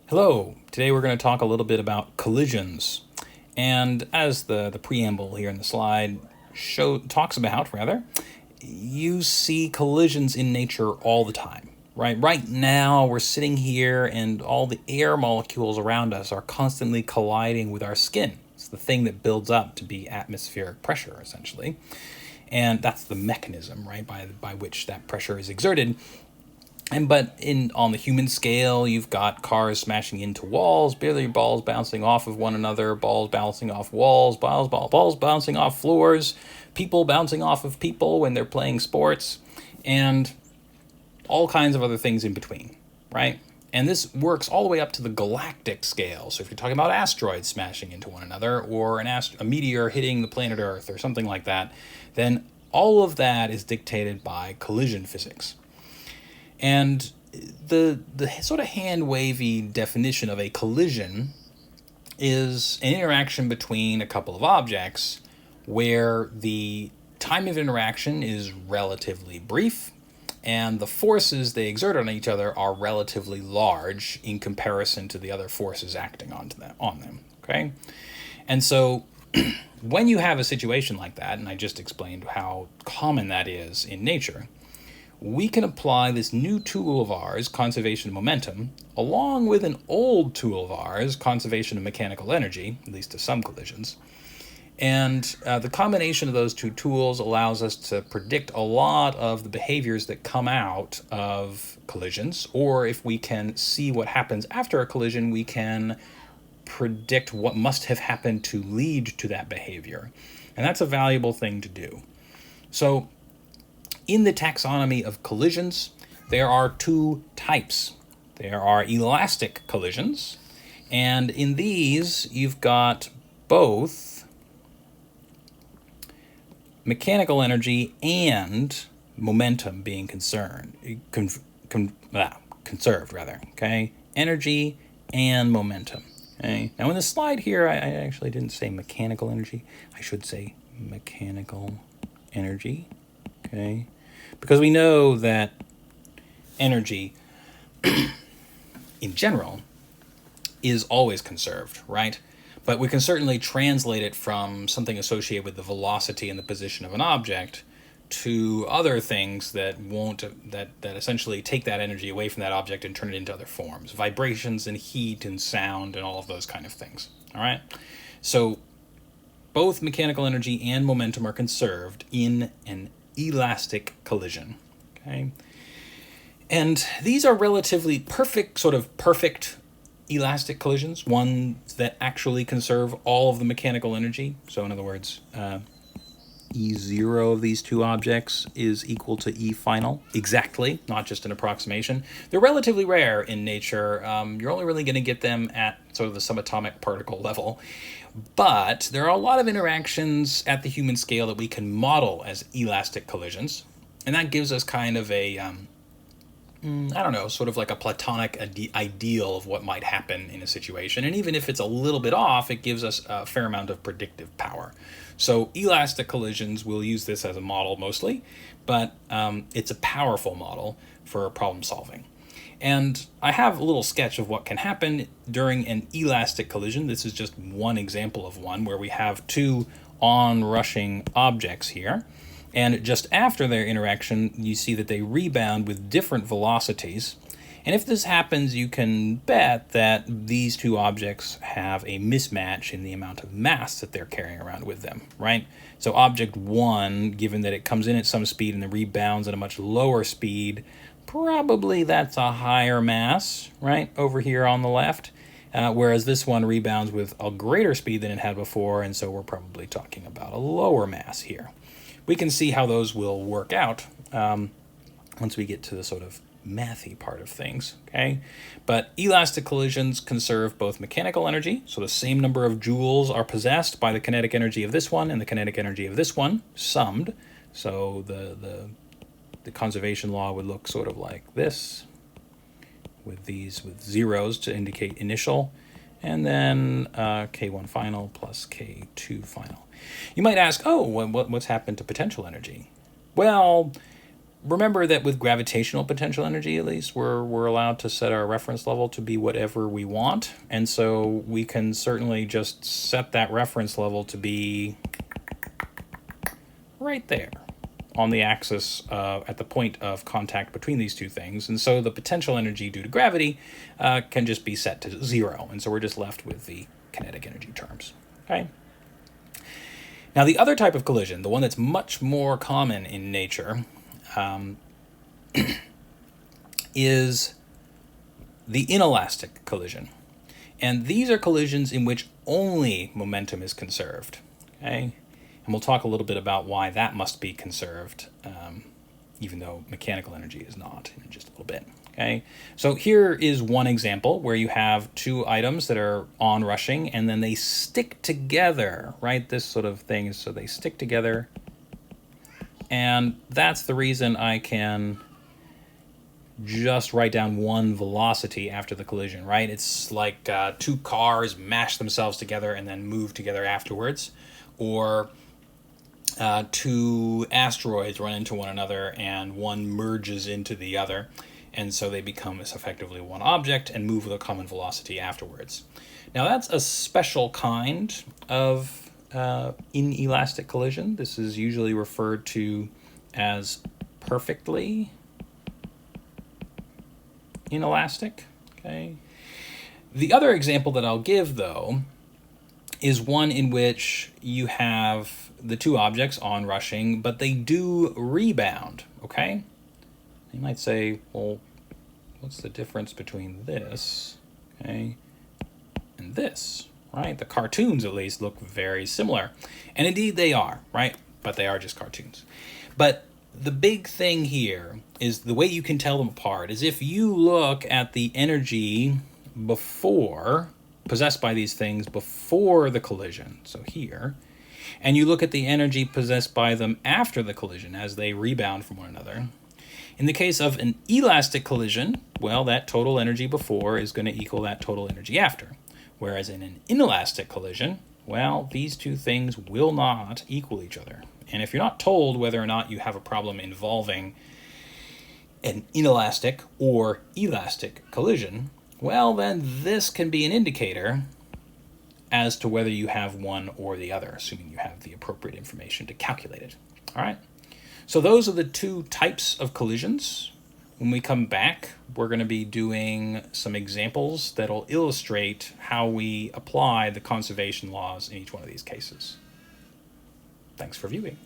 Hello, today we're going to talk a little bit about collisions. And as the preamble here in the slide talks about, you see collisions in nature all the time, right? Right now we're sitting here and all the air molecules around us are constantly colliding with our skin. It's the thing that builds up to be atmospheric pressure, essentially. And that's the mechanism, right, by which that pressure is exerted. But on the human scale, you've got cars smashing into walls, billiard balls bouncing off of one another, balls bouncing off walls, balls bouncing off floors, people bouncing off of people when they're playing sports, and all kinds of other things in between, right? And this works all the way up to the galactic scale. So if you're talking about asteroids smashing into one another, or a meteor hitting the planet Earth, or something like that, then all of that is dictated by collision physics. And the sort of hand wavy definition of a collision is an interaction between a couple of objects where the time of interaction is relatively brief and the forces they exert on each other are relatively large in comparison to the other forces acting on them. Okay? And so when you have a situation like that, and I just explained how common that is in nature, we can apply this new tool of ours, conservation of momentum, along with an old tool of ours, conservation of mechanical energy, at least to some collisions. And the combination of those two tools allows us to predict a lot of the behaviors that come out of collisions, or if we can see what happens after a collision, we can predict what must have happened to lead to that behavior. And that's a valuable thing to do. So in the taxonomy of collisions, there are two types. There are elastic collisions, and in these, you've got both mechanical energy and momentum being conserved, okay? Energy and momentum, okay? Now in the slide here, I actually didn't say mechanical energy. I should say mechanical energy, okay? Because we know that energy, in general, is always conserved, right? But we can certainly translate it from something associated with the velocity and the position of an object to other things that essentially take that energy away from that object and turn it into other forms, vibrations and heat and sound and all of those kind of things. All right, so both mechanical energy and momentum are conserved in an elastic collision. Okay, and these are relatively perfect elastic collisions, ones that actually conserve all of the mechanical energy. So in other words, E0 of these two objects is equal to E final, exactly, not just an approximation. They're relatively rare in nature. You're only really going to get them at sort of the subatomic particle level. But there are a lot of interactions at the human scale that we can model as elastic collisions. And that gives us kind of a, sort of like a platonic ideal of what might happen in a situation. And even if it's a little bit off, it gives us a fair amount of predictive power. So elastic collisions, we'll use this as a model mostly, but it's a powerful model for problem solving. And I have a little sketch of what can happen during an elastic collision. This is just one example of one where we have two onrushing objects here. And just after their interaction, you see that they rebound with different velocities. And if this happens, you can bet that these two objects have a mismatch in the amount of mass that they're carrying around with them, right? So object 1, given that it comes in at some speed and then rebounds at a much lower speed, probably that's a higher mass, right, over here on the left. Whereas this one rebounds with a greater speed than it had before, and so we're probably talking about a lower mass here. We can see how those will work out once we get to the sort of mathy part of things, okay? But elastic collisions conserve both mechanical energy, so the same number of joules are possessed by the kinetic energy of this one and the kinetic energy of this one, summed. So the conservation law would look sort of like this, with zeros to indicate initial, and then K1 final plus K2 final. You might ask, oh, what's happened to potential energy? Well, remember that with gravitational potential energy, at least, we're allowed to set our reference level to be whatever we want. And so we can certainly just set that reference level to be right there on the axis at the point of contact between these two things. And so the potential energy due to gravity can just be set to 0. And so we're just left with the kinetic energy terms. Okay. Now, the other type of collision, the one that's much more common in nature, is the inelastic collision. And these are collisions in which only momentum is conserved. Okay? And we'll talk a little bit about why that must be conserved, even though mechanical energy is not, in just a little bit. Okay, so here is one example where you have two items that are onrushing and then they stick together, right? This sort of thing, so they stick together. And that's the reason I can just write down one velocity after the collision, right? It's like two cars mash themselves together and then move together afterwards. Or two asteroids run into one another and one merges into the other. And so they become effectively one object and move with a common velocity afterwards. Now that's a special kind of inelastic collision. This is usually referred to as perfectly inelastic. Okay. The other example that I'll give, though, is one in which you have the two objects onrushing, but they do rebound. Okay. You might say, well, what's the difference between this, okay, and this, right? The cartoons, at least, look very similar. And indeed they are, right? But they are just cartoons. But the big thing here is the way you can tell them apart is if you look at the energy possessed by these things before the collision, so here, and you look at the energy possessed by them after the collision as they rebound from one another. In the case of an elastic collision, well, that total energy before is going to equal that total energy after. Whereas in an inelastic collision, well, these two things will not equal each other. And if you're not told whether or not you have a problem involving an inelastic or elastic collision, well, then this can be an indicator as to whether you have one or the other, assuming you have the appropriate information to calculate it. All right? So those are the two types of collisions. When we come back, we're going to be doing some examples that'll illustrate how we apply the conservation laws in each one of these cases. Thanks for viewing.